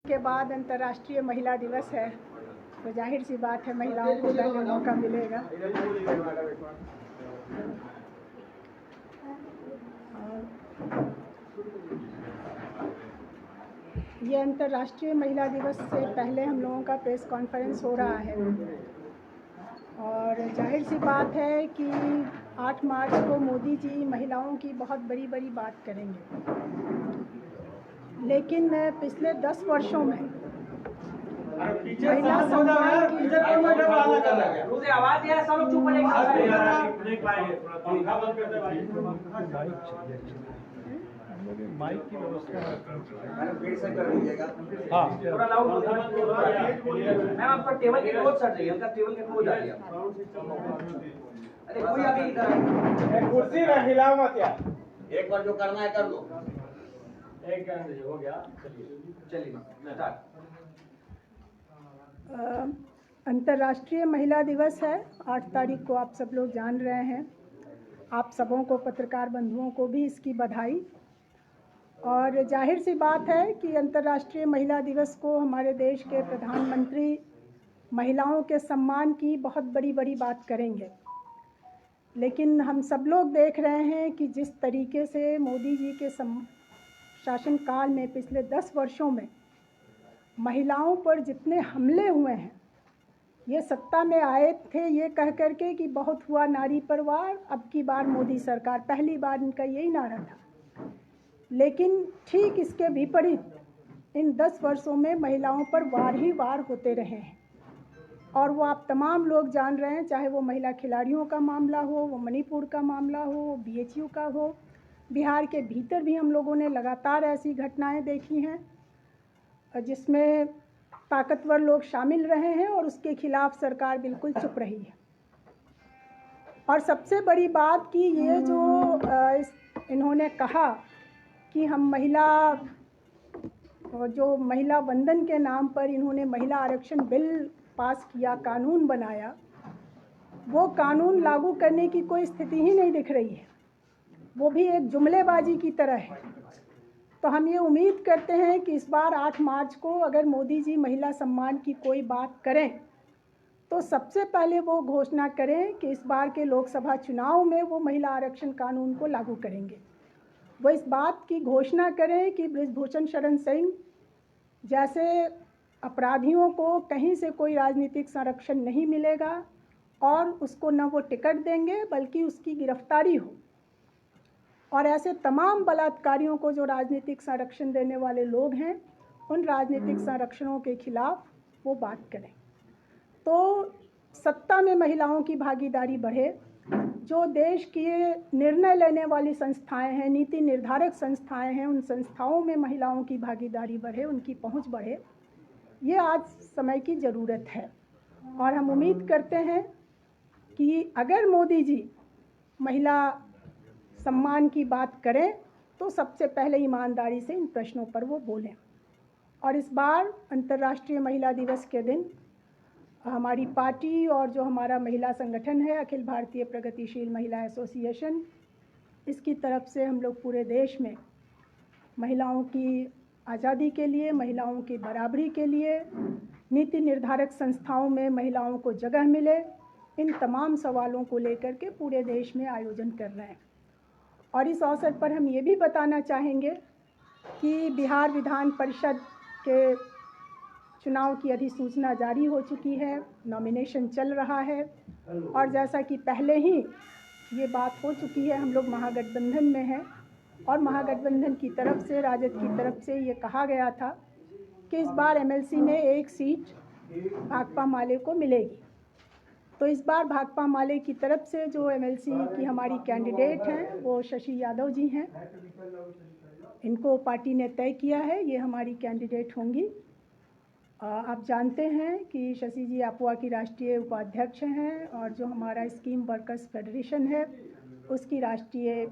के बाद अंतर्राष्ट्रीय महिला दिवस है तो जाहिर सी बात है महिलाओं को पहले मौका मिलेगा। ये अंतर्राष्ट्रीय महिला दिवस से पहले हम लोगों का प्रेस कॉन्फ्रेंस हो रहा है और जाहिर सी बात है कि 8 मार्च को मोदी जी महिलाओं की बहुत बड़ी बात करेंगे, लेकिन पिछले 10 वर्षों में महिला सम्मान की माइक की व्यवस्था मैम आपका टेबल के क्लोज सर जाइए, आपका टेबल के क्लोज आ गया। अरे कोई अभी इधर कुर्सी में हिलाओ मत यार, एक बार जो करना है कर लो। एक हो गया। चलिए स्टार्ट। अंतर्राष्ट्रीय महिला दिवस है 8 तारीख को, आप सब लोग जान रहे हैं। आप सबों को, पत्रकार बंधुओं को भी इसकी बधाई। और जाहिर सी बात है कि अंतर्राष्ट्रीय महिला दिवस को हमारे देश के प्रधानमंत्री महिलाओं के सम्मान की बहुत बड़ी बात करेंगे, लेकिन हम सब लोग देख रहे हैं कि जिस तरीके से मोदी जी के शासनकाल में पिछले 10 वर्षों में महिलाओं पर जितने हमले हुए हैं, ये सत्ता में आए थे ये कह करके कि बहुत हुआ नारी पर वार, अब की बार मोदी सरकार, पहली बार इनका यही नारा था। लेकिन ठीक इसके विपरीत इन 10 वर्षों में महिलाओं पर वार ही वार होते रहे हैं और वो आप तमाम लोग जान रहे हैं, चाहे वो महिला खिलाड़ियों का मामला हो, वो मणिपुर का मामला हो, BHU का हो, बिहार के भीतर भी हम लोगों ने लगातार ऐसी घटनाएं देखी हैं जिसमें ताकतवर लोग शामिल रहे हैं और उसके खिलाफ सरकार बिल्कुल चुप रही है। और सबसे बड़ी बात कि ये जो इन्होंने कहा कि हम महिला वंदन के नाम पर इन्होंने महिला आरक्षण बिल पास किया, कानून बनाया, वो कानून लागू करने की कोई स्थिति ही नहीं दिख रही है, वो भी एक जुमलेबाजी की तरह है। तो हम ये उम्मीद करते हैं कि इस बार 8 मार्च को अगर मोदी जी महिला सम्मान की कोई बात करें तो सबसे पहले वो घोषणा करें कि इस बार के लोकसभा चुनाव में वो महिला आरक्षण कानून को लागू करेंगे। वो इस बात की घोषणा करें कि बृजभूषण शरण सिंह जैसे अपराधियों को कहीं से कोई राजनीतिक संरक्षण नहीं मिलेगा और उसको न वो टिकट देंगे बल्कि उसकी गिरफ्तारी हो, और ऐसे तमाम बलात्कारियों को जो राजनीतिक संरक्षण देने वाले लोग हैं उन राजनीतिक संरक्षणों के खिलाफ वो बात करें। तो सत्ता में महिलाओं की भागीदारी बढ़े, जो देश के निर्णय लेने वाली संस्थाएं हैं, नीति निर्धारक संस्थाएं हैं, उन संस्थाओं में महिलाओं की भागीदारी बढ़े, उनकी पहुंच बढ़े, ये आज समय की ज़रूरत है। और हम उम्मीद करते हैं कि अगर मोदी जी महिला सम्मान की बात करें तो सबसे पहले ईमानदारी से इन प्रश्नों पर वो बोलें। और इस बार अंतर्राष्ट्रीय महिला दिवस के दिन हमारी पार्टी और जो हमारा महिला संगठन है अखिल भारतीय प्रगतिशील महिला एसोसिएशन, इसकी तरफ से हम लोग पूरे देश में महिलाओं की आज़ादी के लिए, महिलाओं की बराबरी के लिए, नीति निर्धारक संस्थाओं में महिलाओं को जगह मिले, इन तमाम सवालों को लेकर के पूरे देश में आयोजन कर रहे हैं। और इस अवसर पर हम ये भी बताना चाहेंगे कि बिहार विधान परिषद के चुनाव की अधिसूचना जारी हो चुकी है, नॉमिनेशन चल रहा है और जैसा कि पहले ही ये बात हो चुकी है, हम लोग महागठबंधन में हैं और महागठबंधन की तरफ से, राजद की तरफ से ये कहा गया था कि इस बार MLC में एक सीट भाकपा माले को मिलेगी। तो इस बार भाकपा माले की तरफ से जो MLC की हमारी कैंडिडेट हैं वो शशि यादव जी हैं, इनको पार्टी ने तय किया है, ये हमारी कैंडिडेट होंगी। आप जानते हैं कि शशि जी आपुआ की राष्ट्रीय उपाध्यक्ष हैं और जो हमारा स्कीम वर्कर्स फेडरेशन है उसकी राष्ट्रीय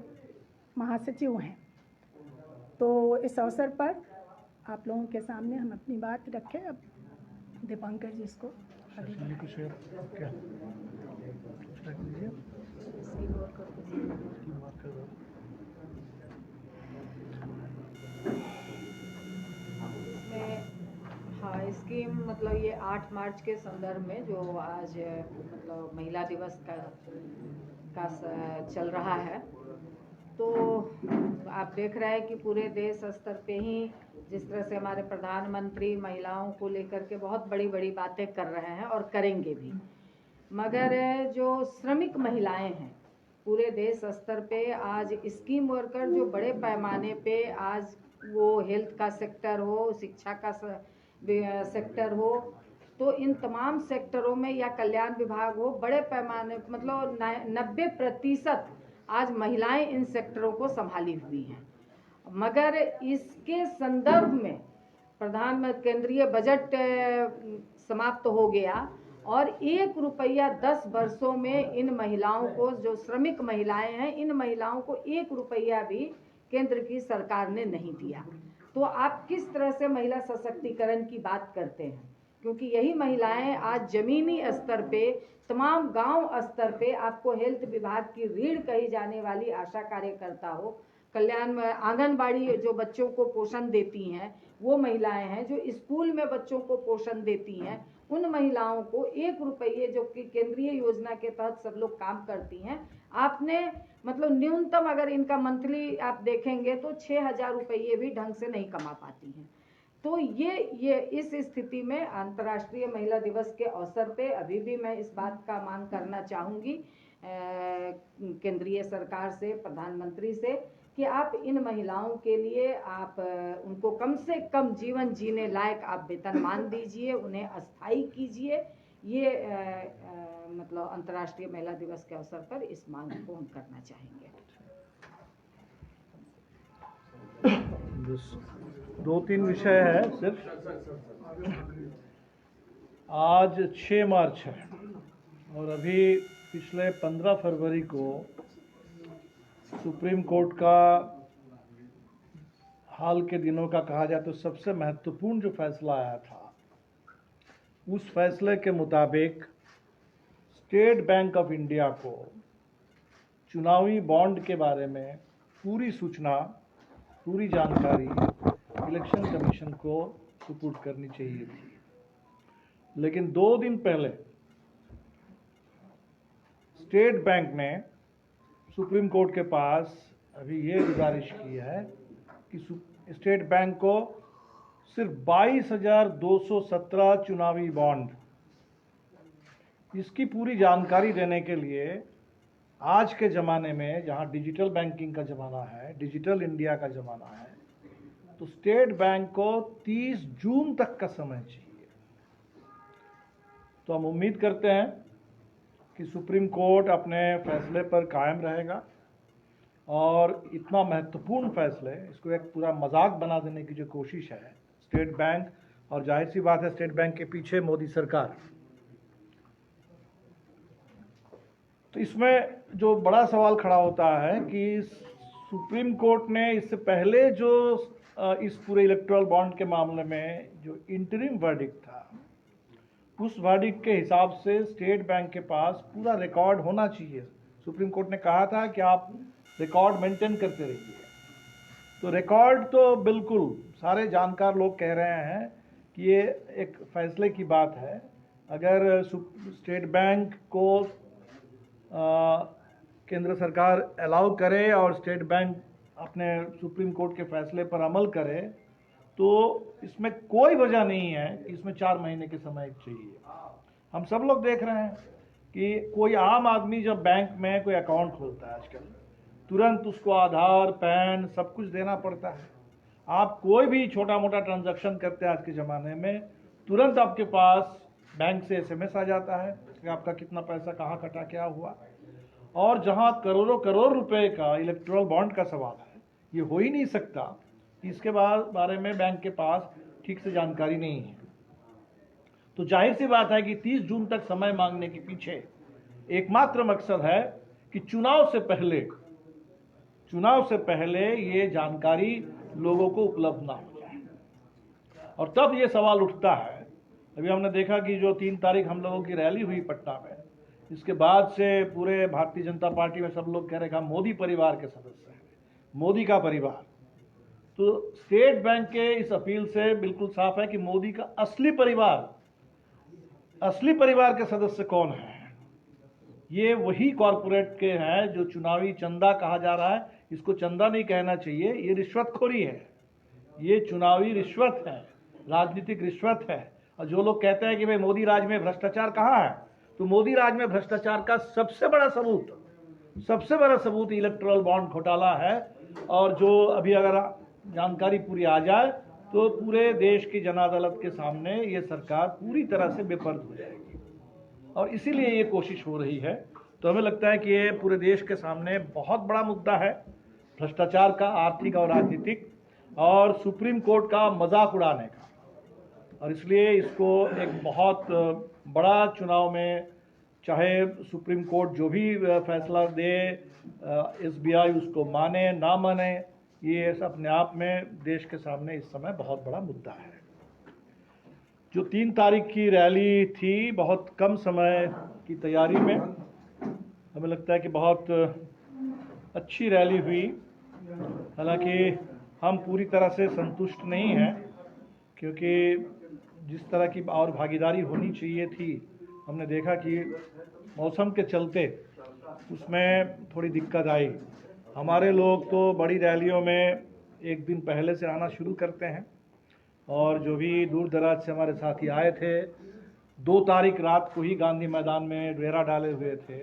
महासचिव हैं। तो इस अवसर पर आप लोगों के सामने हम अपनी बात रखें। अब दीपांकर जी इसको स्कीम मतलब ये 8 मार्च के संदर्भ में जो आज मतलब महिला दिवस का चल रहा है, तो आप देख रहे हैं कि पूरे देश स्तर पे ही जिस तरह से हमारे प्रधानमंत्री महिलाओं को लेकर के बहुत बड़ी बड़ी बातें कर रहे हैं और करेंगे भी, मगर जो श्रमिक महिलाएं हैं पूरे देश स्तर पे आज स्कीम वर्कर जो बड़े पैमाने पे आज वो हेल्थ का सेक्टर हो, शिक्षा का सेक्टर हो, तो इन तमाम सेक्टरों में या कल्याण विभाग हो, बड़े पैमाने मतलब 90% आज महिलाएं इन सेक्टरों को संभाली हुई हैं। मगर इसके संदर्भ में प्रधानमंत्री केंद्रीय बजट समाप्त हो गया और 1 रुपया 10 वर्षों में इन महिलाओं को, जो श्रमिक महिलाएं हैं, इन महिलाओं को 1 रुपया भी केंद्र की सरकार ने नहीं दिया। तो आप किस तरह से महिला सशक्तिकरण की बात करते हैं? क्योंकि यही महिलाएं आज जमीनी स्तर पे, तमाम गांव स्तर पे आपको हेल्थ विभाग की रीढ़ कही जाने वाली आशा कार्यकर्ता हो, कल्याण में आंगनबाड़ी जो बच्चों को पोषण देती हैं वो महिलाएं हैं, जो स्कूल में बच्चों को पोषण देती हैं, उन महिलाओं को 1 रुपये जो कि केंद्रीय योजना के तहत सब लोग काम करती हैं, आपने मतलब न्यूनतम अगर इनका मंथली आप देखेंगे तो 6,000 रुपये भी ढंग से नहीं कमा पाती हैं। तो ये इस स्थिति में अंतर्राष्ट्रीय महिला दिवस के अवसर पे अभी भी मैं इस बात का मांग करना चाहूँगी केंद्रीय सरकार से, प्रधानमंत्री से, कि आप इन महिलाओं के लिए आप उनको कम से कम जीवन जीने लायक आप वेतनमान दीजिए, उन्हें अस्थायी कीजिए। ये मतलब अंतर्राष्ट्रीय महिला दिवस के अवसर पर इस मांग को हम करना चाहेंगे। 2-3 विषय है सिर्फ। आज 6 मार्च है और अभी पिछले 15 फरवरी को सुप्रीम कोर्ट का हाल के दिनों का कहा जाए तो सबसे महत्वपूर्ण जो फैसला आया था, उस फैसले के मुताबिक स्टेट बैंक ऑफ इंडिया को चुनावी बॉन्ड के बारे में पूरी सूचना, पूरी जानकारी इलेक्शन कमीशन को सुपुर्द करनी चाहिए थी। लेकिन 2 दिन पहले स्टेट बैंक ने सुप्रीम कोर्ट के पास अभी ये गुजारिश की है कि स्टेट बैंक को सिर्फ 22,217 चुनावी बॉन्ड, इसकी पूरी जानकारी देने के लिए आज के ज़माने में जहां डिजिटल बैंकिंग का ज़माना है, डिजिटल इंडिया का ज़माना है, तो स्टेट बैंक को 30 जून तक का समय चाहिए। तो हम उम्मीद करते हैं कि सुप्रीम कोर्ट अपने फैसले पर कायम रहेगा और इतना महत्वपूर्ण फैसले, इसको एक पूरा मजाक बना देने की जो कोशिश है स्टेट बैंक, और जाहिर सी बात है स्टेट बैंक के पीछे मोदी सरकार, तो इसमें जो बड़ा सवाल खड़ा होता है कि सुप्रीम कोर्ट ने इससे पहले जो इस पूरे इलेक्टोरल बॉन्ड के मामले में जो इंटरिम वर्डिक्ट था, उस वर्डिक्ट के हिसाब से स्टेट बैंक के पास पूरा रिकॉर्ड होना चाहिए। सुप्रीम कोर्ट ने कहा था कि आप रिकॉर्ड मेंटेन करते रहिए। तो रिकॉर्ड तो बिल्कुल सारे जानकार लोग कह रहे हैं कि ये एक फैसले की बात है। अगर स्टेट बैंक को केंद्र सरकार अलाउ करे और स्टेट बैंक अपने सुप्रीम कोर्ट के फैसले पर अमल करे, तो इसमें कोई वजह नहीं है कि इसमें 4 महीने के समय चाहिए। हम सब लोग देख रहे हैं कि कोई आम आदमी जब बैंक में कोई अकाउंट खोलता है आजकल, तुरंत उसको आधार, पैन सब कुछ देना पड़ता है। आप कोई भी छोटा मोटा ट्रांजैक्शन करते हैं आज के ज़माने में, तुरंत आपके पास बैंक से SMS आ जाता है कि आपका कितना पैसा कहाँ कटा, क्या हुआ। और जहाँ करोड़ों करोड़ रुपए का इलेक्टोरल बॉन्ड का सवाल है, ये हो ही नहीं सकता कि इसके बारे में बैंक के पास ठीक से जानकारी नहीं है। तो जाहिर सी बात है कि 30 जून तक समय मांगने के पीछे एकमात्र मकसद है कि चुनाव से पहले ये जानकारी लोगों को उपलब्ध ना हो जाए। और तब ये सवाल उठता है, अभी हमने देखा कि जो 3 तारीख हम लोगों की रैली हुई पटना में, इसके बाद से पूरे भारतीय जनता पार्टी में सब लोग कह रहे हैं कि हम मोदी परिवार के सदस्य हैं, मोदी का परिवार। तो स्टेट बैंक के इस अपील से बिल्कुल साफ है कि मोदी का असली परिवार के सदस्य कौन है। ये वही कॉरपोरेट के हैं जो चुनावी चंदा कहा जा रहा है। इसको चंदा नहीं कहना चाहिए, ये रिश्वतखोरी है, ये चुनावी रिश्वत है, राजनीतिक रिश्वत है। और जो लोग कहते हैं कि भाई मोदी राज में भ्रष्टाचार कहाँ है, तो मोदी राज में भ्रष्टाचार का सबसे बड़ा सबूत इलेक्टोरल बॉन्ड घोटाला है। और जो अभी अगर जानकारी पूरी आ जाए तो पूरे देश की जन अदालत के सामने ये सरकार पूरी तरह से बेपर्द हो जाएगी, और इसीलिए ये कोशिश हो रही है। तो हमें लगता है कि ये पूरे देश के सामने बहुत बड़ा मुद्दा है, भ्रष्टाचार का, आर्थिक और राजनीतिक, और सुप्रीम कोर्ट का मजाक उड़ाने का। और इसलिए इसको एक बहुत बड़ा चुनाव में, चाहे सुप्रीम कोर्ट जो भी फैसला दे, एसबीआई उसको माने ना माने, ये अपने आप में देश के सामने इस समय बहुत बड़ा मुद्दा है। जो 3 तारीख की रैली थी, बहुत कम समय की तैयारी में हमें लगता है कि बहुत अच्छी रैली हुई। हालांकि हम पूरी तरह से संतुष्ट नहीं हैं, क्योंकि जिस तरह की और भागीदारी होनी चाहिए थी, हमने देखा कि मौसम के चलते उसमें थोड़ी दिक्कत आई। हमारे लोग तो बड़ी रैलियों में एक दिन पहले से आना शुरू करते हैं, और जो भी दूर दराज से हमारे साथी आए थे, 2 तारीख रात को ही गांधी मैदान में डेरा डाले हुए थे।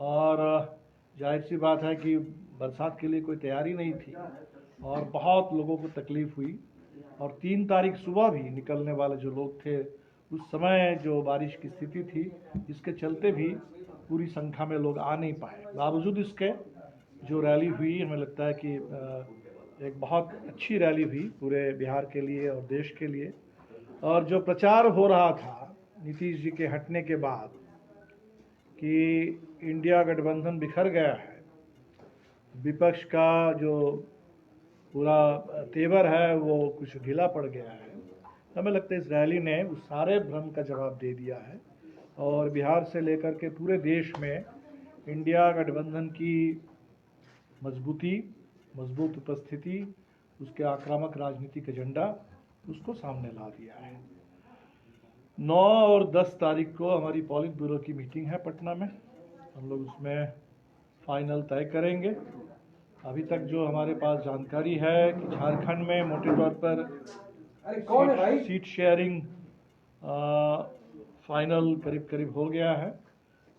और जाहिर सी बात है कि बरसात के लिए कोई तैयारी नहीं थी, और बहुत लोगों को तकलीफ़ हुई। और 3 तारीख सुबह भी निकलने वाले जो लोग थे, उस समय जो बारिश की स्थिति थी, इसके चलते भी पूरी संख्या में लोग आ नहीं पाए। बावजूद इसके जो रैली हुई, हमें लगता है कि एक बहुत अच्छी रैली हुई पूरे बिहार के लिए और देश के लिए। और जो प्रचार हो रहा था नीतीश जी के हटने के बाद कि इंडिया गठबंधन बिखर गया है, विपक्ष का जो पूरा तेवर है वो कुछ ढीला पड़ गया है, हमें लगता है इस रैली ने उस सारे भ्रम का जवाब दे दिया है। और बिहार से लेकर के पूरे देश में इंडिया गठबंधन की मजबूत उपस्थिति, उसके आक्रामक राजनीतिक एजेंडा, उसको सामने ला दिया है। 9 और 10 तारीख को हमारी पॉलिट ब्यूरो की मीटिंग है पटना में, हम लोग उसमें फाइनल तय करेंगे। अभी तक जो हमारे पास जानकारी है कि झारखंड में मोटे तौर पर सीट शेयरिंग फाइनल करीब हो गया है,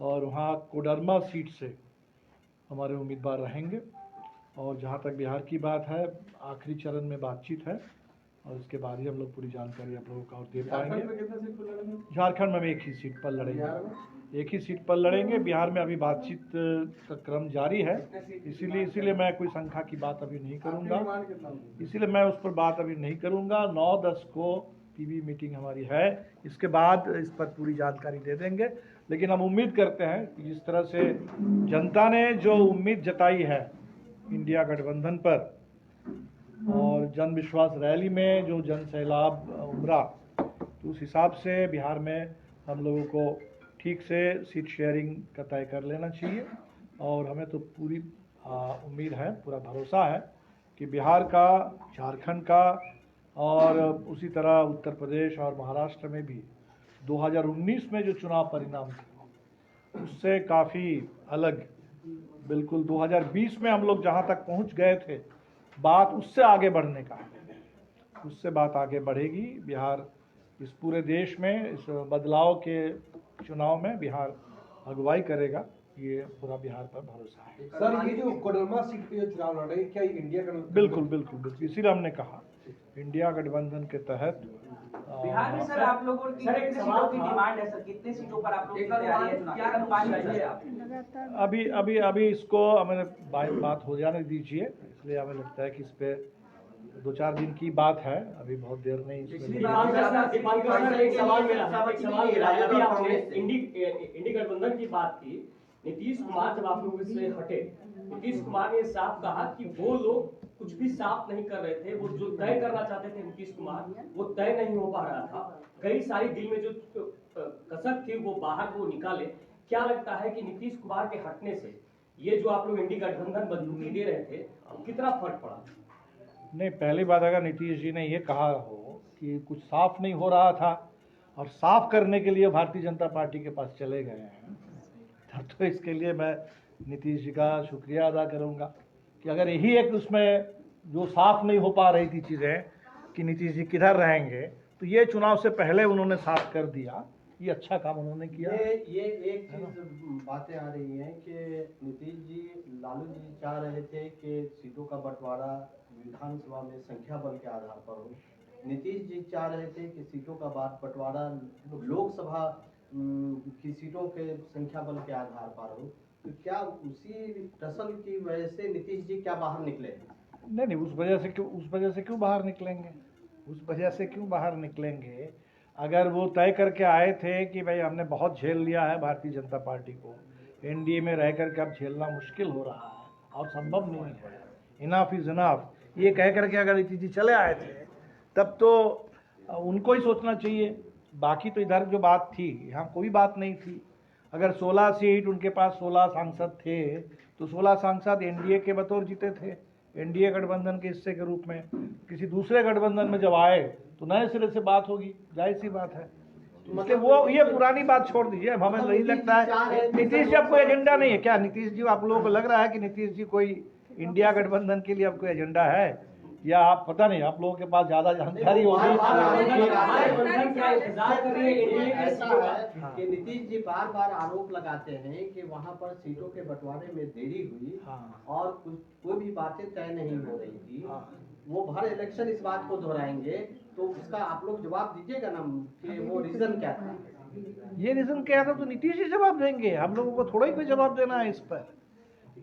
और वहाँ कोडरमा सीट से हमारे उम्मीदवार रहेंगे। और जहाँ तक बिहार की बात है, आखिरी चरण में बातचीत है, और उसके बाद ही हम लोग पूरी जानकारी आप लोगों को और दे पाएंगे। झारखंड में एक ही सीट पर लड़ेंगे, बिहार में अभी बातचीत का क्रम जारी है, इसीलिए मैं कोई संख्या की बात अभी नहीं करूंगा। 9-10 को टीवी मीटिंग हमारी है, इसके बाद इस पर पूरी जानकारी दे देंगे। लेकिन हम उम्मीद करते हैं कि जिस तरह से जनता ने जो उम्मीद जताई है इंडिया गठबंधन पर, और जन विश्वास रैली में जो जन सैलाब उमड़ा, तो उस हिसाब से बिहार में हम लोगों को ठीक से सीट शेयरिंग का तय कर लेना चाहिए। और हमें तो पूरी उम्मीद है, पूरा भरोसा है कि बिहार का, झारखंड का, और उसी तरह उत्तर प्रदेश और महाराष्ट्र में भी 2019 में जो चुनाव परिणाम थे उससे काफ़ी अलग, बिल्कुल 2020 में हम लोग जहाँ तक पहुँच गए थे, बात उससे आगे बढ़ने का है, उससे बात आगे बढ़ेगी। बिहार इस पूरे देश में इस बदलाव के चुनाव में बिहार अगुवाई करेगा, ये पूरा बिहार पर भरोसा है। सर, ये जो कोडरमा सीट पे जो चुनाव लड़ रहे हैं, क्या ये इंडिया का? बिल्कुल, इसीलिए हमने कहा इंडिया गठबंधन के तहत बिहार में सर आप लोगों की कितने सीटों की डिमांड है? सर, कितने सीटों पर आप लोग की तैयारी है? क्या अनुमान है? अभी इसको हमें बात हो जाने दीजिए, इसलिए हमें लगता है कि इस पे 2-4 दिन की बात है, अभी बहुत देर नहीं। अभी आपने इंडी गठबंधन की बात की, नीतीश कुमार जब आप लोगों से हटे, नीतीश कुमार ने साफ कहा कि वो लोग कुछ भी साफ नहीं कर रहे थे, वो जो तय करना चाहते थे नीतीश कुमार, वो तय नहीं हो पा रहा था। कई सारी दिल में जो कसक थी वो बाहर वो निकाले। क्या लगता है कि नीतीश कुमार के हटने से ये जो आप लोग इंडी गठबंधन मजबूती दे रहे थे, कितना फर्क पड़ा? नहीं, पहली बात अगर नीतीश जी ने ये कहा हो कि कुछ साफ नहीं हो रहा था और साफ करने के लिए भारतीय जनता पार्टी के पास चले गए हैं, तब तो इसके लिए मैं नीतीश जी का शुक्रिया अदा करूंगा कि अगर यही एक उसमें जो साफ नहीं हो पा रही थी चीज़ें कि नीतीश जी किधर रहेंगे, तो ये चुनाव से पहले उन्होंने साफ कर दिया। ये अच्छा काम उन्होंने किया। ये एक चीज बातें आ रही हैं कि नीतीश जी, लालू जी चाह रहे थे कि सीटों का बंटवारा विधानसभा में संख्या बल के आधार पर हो। नीतीश जी चाह रहे थे कि सीटों का बंटवारा लोकसभा की सीटों के संख्या बल के आधार पर हो। तो क्या उसी टसल की वजह से नीतीश जी क्या बाहर निकले? नहीं, उस वजह से क्यों बाहर निकलेंगे? उस वजह से क्यों बाहर निकलेंगे? अगर वो तय करके आए थे कि भाई हमने बहुत झेल लिया है भारतीय जनता पार्टी को, एनडीए में रह करके अब झेलना मुश्किल हो रहा है और संभव नहीं है, इनफ इज़ इनफ, ये कह करके अगर नीतीश जी चले आए थे तब तो उनको ही सोचना चाहिए। बाकी तो इधर जो बात थी, यहाँ कोई बात नहीं थी। अगर 16 सीट उनके पास 16 सांसद थे तो 16 सांसद एनडीए के बतौर जीते थे, एनडीए गठबंधन के हिस्से के रूप में। किसी दूसरे गठबंधन में जब आए तो नए सिरे से बात होगी, जाहिर सी बात है। इसलिए वो ये पुरानी बात छोड़ दीजिए। अब हमें नहीं लगता है नीतीश जी अब कोई एजेंडा नहीं है। क्या नीतीश जी, आप लोगों को लग रहा है कि नीतीश जी कोई इंडिया गठबंधन के लिए अब कोई एजेंडा है, या आप पता नहीं, आप लोगों के पास ज्यादा जानकारी होगी। कि नीतीश जी बार बार आरोप लगाते हैं कि वहां पर सीटों के बंटवारे में देरी हुई और कोई भी बातें तय नहीं हो रही थी। वो हर इलेक्शन इस बात को दोहराएंगे, तो उसका आप लोग जवाब दीजिएगा ना कि वो रीजन क्या था? ये रीजन क्या था तो नीतीश जी जवाब देंगे, हम लोगों को थोड़ा ही कोई जवाब देना है इस पर।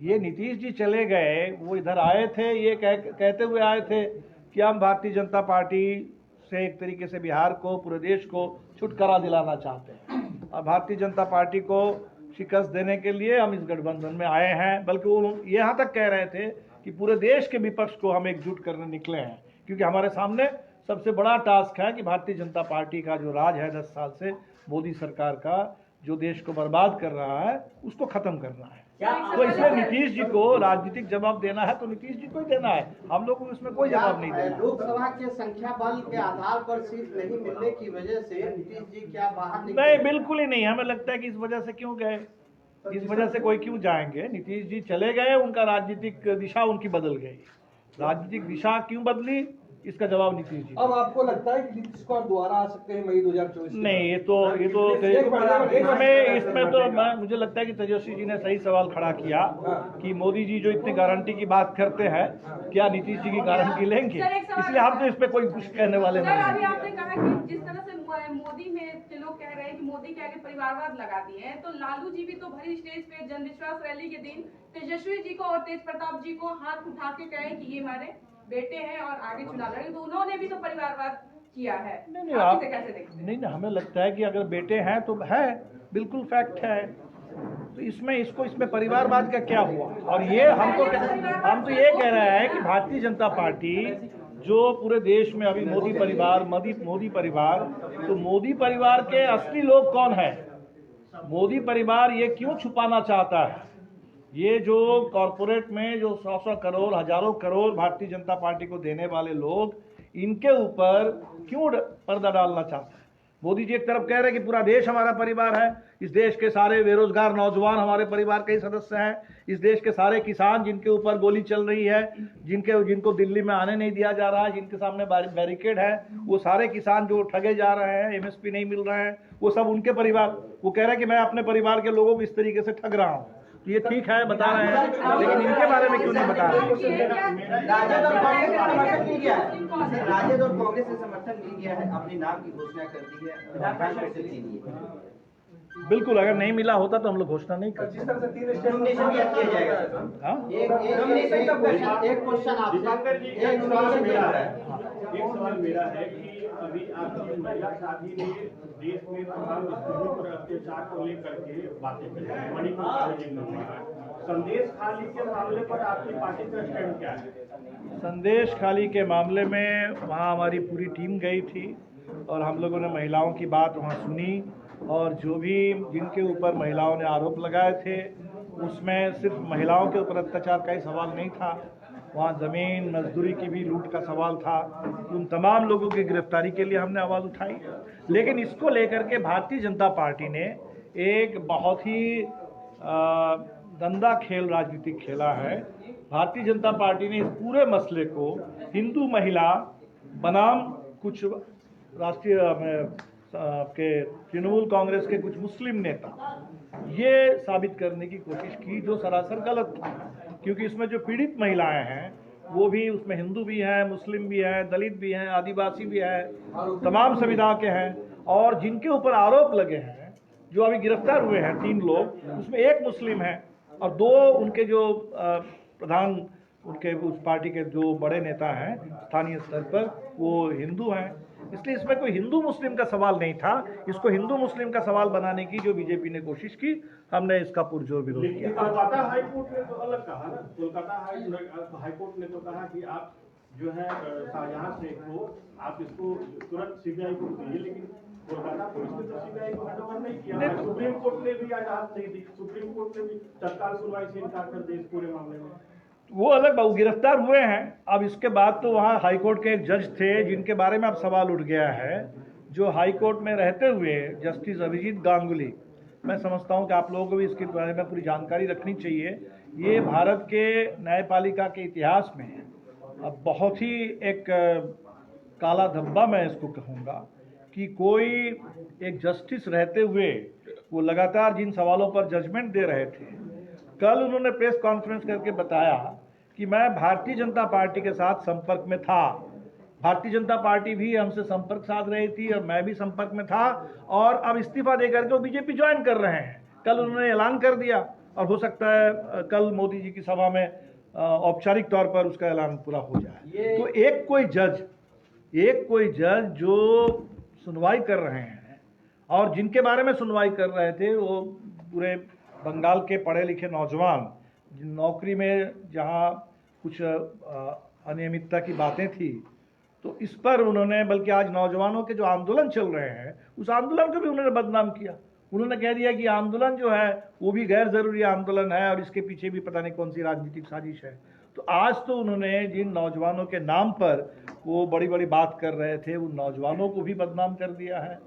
ये नीतीश जी चले गए, वो इधर आए थे, ये कहते हुए आए थे कि हम भारतीय जनता पार्टी से एक तरीके से बिहार को, पूरे देश को छुटकारा दिलाना चाहते हैं और भारतीय जनता पार्टी को शिकस्त देने के लिए हम इस गठबंधन में आए हैं। बल्कि वो यहाँ तक कह रहे थे कि पूरे देश के विपक्ष को हम एकजुट करने निकले हैं, क्योंकि हमारे सामने सबसे बड़ा टास्क है कि भारतीय जनता पार्टी का जो राज है 10 साल से, मोदी सरकार का जो देश को बर्बाद कर रहा है, उसको खत्म करना है। तो इसलिए नीतीश जी को राजनीतिक जवाब देना है तो नीतीश जी को ही देना है, हम लोग को इसमें कोई जवाब नहीं देना। लोकसभा के संख्या बल के आधार पर सीट नहीं मिलने की वजह से नीतीश जी क्या बाहर निकले? नहीं, बिल्कुल ही नहीं। हमें लगता है कि इस वजह से क्यों गए, इस वजह से कोई क्यों जाएंगे। नीतीश जी चले गए, उनका राजनीतिक दिशा उनकी बदल गई। राजनीतिक दिशा क्यों बदली, इसका जवाब नीतीश जी। अब आपको लगता है कि नीतीश कुमार दोबारा आ सकते हैं मई 2024? नहीं, ये तो इसमें तो मुझे लगता है कि तेजस्वी जी ने सही सवाल खड़ा किया कि मोदी जी जो इतनी गारंटी की बात करते हैं, क्या नीतीश जी की गारंटी लेंगे? इसलिए हम तो इस पे कोई कुछ कहने वाले नहीं अभी आपने कहा कि जिस तरह से मोदी में लोग कह रहे हैं कि मोदी के आगे परिवारवाद लगा दिए हैं, तो लालू जी भी तो भरी स्टेज पे जनविश्वास रैली के दिन तेजस्वी जी को और तेज प्रताप जी को हाथ उठा के कहे कि ये हमारे बेटे हैं और आगे चुनाव लड़ेंगे, तो उन्होंने भी तो परिवारवाद किया है। नहीं, आप कैसे देखते हैं? नहीं, हमें लगता है कि अगर बेटे हैं तो है, बिल्कुल फैक्ट है। तो इसमें परिवारवाद का क्या हुआ? और ये हम तो ये कह रहे हैं कि भारतीय जनता पार्टी जो पूरे देश में अभी मोदी परिवार, तो मोदी परिवार के असली लोग कौन है? मोदी परिवार ये क्यों छुपाना चाहता है? ये जो कॉरपोरेट में जो 100 करोड़, हजारों करोड़ भारतीय जनता पार्टी को देने वाले लोग, इनके ऊपर क्यों पर्दा डालना चाहता है? मोदी जी एक तरफ कह रहे हैं कि पूरा देश हमारा परिवार है, इस देश के सारे बेरोजगार नौजवान हमारे परिवार के ही सदस्य हैं, इस देश के सारे किसान जिनके ऊपर गोली चल रही है, जिनको दिल्ली में आने नहीं दिया जा रहा है, जिनके सामने बैरिकेड है, वो सारे किसान जो ठगे जा रहे हैं, एमएसपी नहीं मिल रहे हैं, वो सब उनके परिवार। वो कह रहे हैं कि मैं अपने परिवार के लोगों को इस तरीके से ठग रहा हूँ। ये ठीक है, बता रहे हैं, लेकिन इनके बारे में क्यों नहीं बता रहे? राजद और कांग्रेस का समर्थन मिल गया है, राजद और कांग्रेस से समर्थन मिल गया है, अपने नाम की घोषणा कर दी है विधान परिषद के लिए। बिल्कुल, अगर नहीं मिला होता तो हम लोग घोषणा नहीं करते। जिस तरह से 3 स्टेट नॉमिनेशन किया जाएगा। एक क्वेश्चन आपका, एक सवाल मेरा है कि अभी आपकी महिला साथी ने देश में तमाम स्त्रियों पर अत्याचार को लेकर के बातें की हैं, मणिपुर संदेश खाली के मामले पर आपकी पार्टी का स्टैंड क्या है? संदेश खाली के मामले में वहाँ हमारी पूरी टीम गई थी और हम लोगों ने महिलाओं की बात वहाँ सुनी, और जो भी जिनके ऊपर महिलाओं ने आरोप लगाए थे उसमें सिर्फ महिलाओं के ऊपर अत्याचार का ही सवाल नहीं था, वहाँ ज़मीन मजदूरी की भी लूट का सवाल था। उन तमाम लोगों की गिरफ्तारी के लिए हमने आवाज़ उठाई। लेकिन इसको लेकर के भारतीय जनता पार्टी ने एक बहुत ही गंदा खेल राजनीतिक खेला है। भारतीय जनता पार्टी ने इस पूरे मसले को हिंदू महिला बनाम कुछ राष्ट्रीय के तृणमूल कांग्रेस के कुछ मुस्लिम नेता ये साबित करने की कोशिश की, जो सरासर गलत था। क्योंकि इसमें जो पीड़ित महिलाएं हैं वो भी, उसमें हिंदू भी हैं, मुस्लिम भी हैं, दलित भी हैं, आदिवासी भी हैं, तमाम संविधान के हैं। और जिनके ऊपर आरोप लगे हैं, जो अभी गिरफ्तार हुए हैं 3 लोग, उसमें 1 मुस्लिम है और 2 उनके जो प्रधान उनके उस पार्टी के जो बड़े नेता हैं स्थानीय स्तर पर, वो हिंदू हैं। इसलिए इसमें कोई हिंदू मुस्लिम का सवाल नहीं था। इसको हिंदू मुस्लिम का सवाल बनाने की जो बीजेपी ने कोशिश की, हमने इसका पुरजोर विरोध किया। कोलकाता हाईकोर्ट ने तो अलग कहा ना, कोलकाता हाईकोर्ट ने तो कहा कि आप जो है शाहजहां शेख को आप इसको तुरंत सीबीआई को दीजिए, लेकिन कोलकाता पुलिस ने तो सीबीआई को हैंडओवर नहीं किया। सुप्रीम कोर्ट ने भी इजाजत नहीं दी, सुप्रीम कोर्ट ने भी तत्काल सुनवाई से इनकार कर दिया इस पूरे मामले में। वो अलग बात, गिरफ्तार हुए हैं। अब इसके बाद तो वहाँ हाईकोर्ट के एक जज थे जिनके बारे में अब सवाल उठ गया है, जो हाईकोर्ट में रहते हुए जस्टिस अभिजीत गांगुली। मैं समझता हूँ कि आप लोगों को भी इसके बारे में पूरी जानकारी रखनी चाहिए। ये भारत के न्यायपालिका के इतिहास में अब बहुत ही एक काला धब्बा मैं इसको कहूँगा कि कोई एक जस्टिस रहते हुए वो लगातार जिन सवालों पर जजमेंट दे रहे थे, कल उन्होंने प्रेस कॉन्फ्रेंस करके बताया कि मैं भारतीय जनता पार्टी के साथ संपर्क में था, भारतीय जनता पार्टी भी हमसे संपर्क साध रही थी और मैं भी संपर्क में था, और अब इस्तीफा देकर के वो बीजेपी ज्वाइन कर रहे हैं। कल उन्होंने ऐलान कर दिया और हो सकता है कल मोदी जी की सभा में औपचारिक तौर पर उसका ऐलान पूरा हो जाए। तो एक कोई जज जो सुनवाई कर रहे हैं और जिनके बारे में सुनवाई कर रहे थे वो पूरे बंगाल के पढ़े लिखे नौजवान, नौकरी में जहां कुछ अनियमितता की बातें थी, तो इस पर उन्होंने, बल्कि आज नौजवानों के जो आंदोलन चल रहे हैं उस आंदोलन को भी उन्होंने बदनाम किया। उन्होंने कह दिया कि आंदोलन जो है वो भी गैर जरूरी आंदोलन है और इसके पीछे भी पता नहीं कौन सी राजनीतिक साजिश है। तो आज तो उन्होंने जिन नौजवानों के नाम पर वो बड़ी बड़ी बात कर रहे थे, उन नौजवानों को भी बदनाम कर दिया है।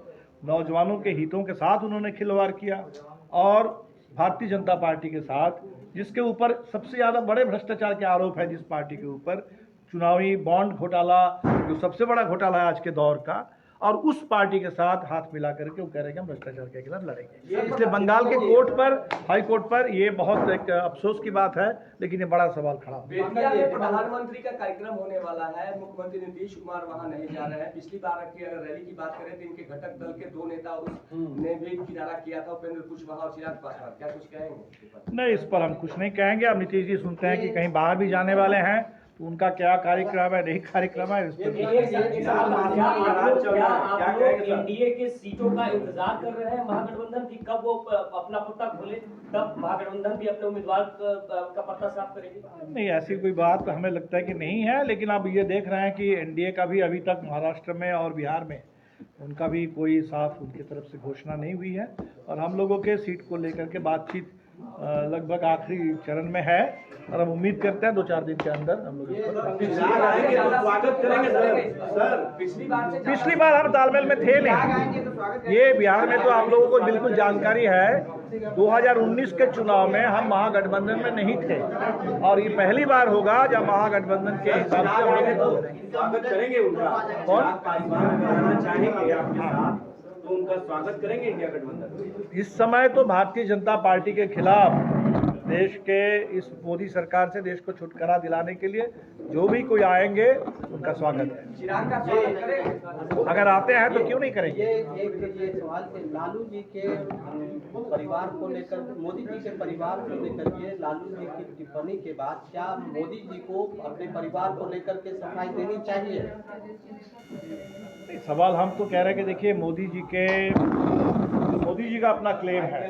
नौजवानों के हितों के साथ उन्होंने खिलवाड़ किया और भारतीय जनता पार्टी के साथ, जिसके ऊपर सबसे ज़्यादा बड़े भ्रष्टाचार के आरोप है, जिस पार्टी के ऊपर चुनावी बॉन्ड घोटाला जो सबसे बड़ा घोटाला है आज के दौर का, और उस पार्टी के साथ हाथ मिला करके वो कह रहे हैं कि हम भ्रष्टाचार के खिलाफ लड़ेंगे। इसलिए बंगाल के कोर्ट पर, हाई कोर्ट पर ये बहुत एक अफसोस की बात है, लेकिन ये बड़ा सवाल खड़ा हो। बेतिया में प्रधानमंत्री का कार्यक्रम होने वाला है, मुख्यमंत्री नीतीश कुमार वहां नहीं जा रहे हैं। पिछली बार की अगर रैली की बात करें तो इनके घटक दल के 2 नेता ने भी किनारा किया था, उपेंद्र कुशवाहा और चिराग पासवान। क्या कुछ कहेंगे? नहीं, इस पर हम कुछ नहीं कहेंगे। अब नीतीश जी सुनते हैं कि कहीं बाहर भी जाने वाले हैं, तो उनका क्या कार्यक्रम है, नहीं कार्यक्रम है, इस पर एनडीए के सीटों का इंतजार कर रहे हैं महागठबंधन की, कब वो अपना पत्ता खोले, तब महागठबंधन भी अपने उम्मीदवार का पत्ता साफ करेगी? नहीं, ऐसी कोई बात हमें लगता है कि नहीं है। लेकिन आप ये देख रहे हैं कि एनडीए का भी अभी तक महाराष्ट्र में और बिहार में उनका भी कोई साफ उनकी तरफ से घोषणा नहीं हुई है, और हम लोगों के सीट को लेकर के बातचीत लगभग आखिरी चरण में है, और हम उम्मीद करते हैं 2-4 दिन के अंदर हम लोग स्वागत करेंगे सर। पिछली बार हम तालमेल में थे नहीं। ये बिहार में तो आप लोगों को बिल्कुल जानकारी है, 2019 के चुनाव में हम महागठबंधन में नहीं थे, और ये पहली बार होगा जब महागठबंधन के हिसाब से स्वागत करेंगे उनका। कौन चाहेंगे आपके साथ तो उनका स्वागत करेंगे इंडिया गठबंधन? इस समय तो भारतीय जनता पार्टी के खिलाफ देश के इस मोदी सरकार से देश को छुटकारा दिलाने के लिए जो भी कोई आएंगे उनका स्वागत है। चिराग का स्वागत करेंगे? अगर आते हैं तो क्यों नहीं करेंगे? ये सवाल है लालू जी के परिवार को लेकर, मोदी जी के परिवार को लेकर के लालू जी की टिप्पणी के बाद क्या मोदी जी को अपने परिवार को लेकर के सफाई देनी चाहिए? सवाल हम तो कह रहे हैं कि देखिए, मोदी जी का अपना क्लेम है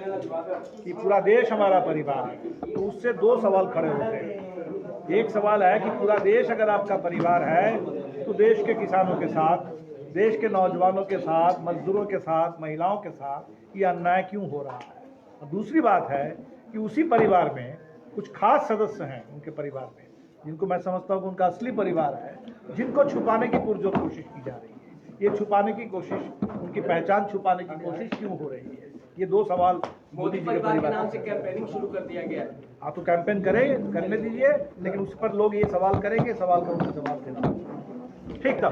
कि पूरा देश हमारा परिवार है, तो उससे 2 सवाल खड़े होते हैं। एक सवाल है कि पूरा देश अगर आपका परिवार है तो देश के किसानों के साथ, देश के नौजवानों के साथ, मजदूरों के साथ, महिलाओं के साथ ये अन्याय क्यों हो रहा है। और दूसरी बात है कि उसी परिवार में कुछ खास सदस्य हैं उनके परिवार में जिनको मैं समझता हूँ कि उनका असली परिवार है, जिनको छुपाने की पुरजोर कोशिश की जा रही है। ये छुपाने की कोशिश, उनकी पहचान छुपाने की कोशिश क्यों हो रही है? ये दो सवाल मोदी परिवार के नाम से कैंपेनिंग शुरू कर दिया गया है। आप तो कैंपेन करें, करने दीजिए, लेकिन उस पर लोग ये सवाल करेंगे, सवाल का उनको जवाब देना। ठीक था।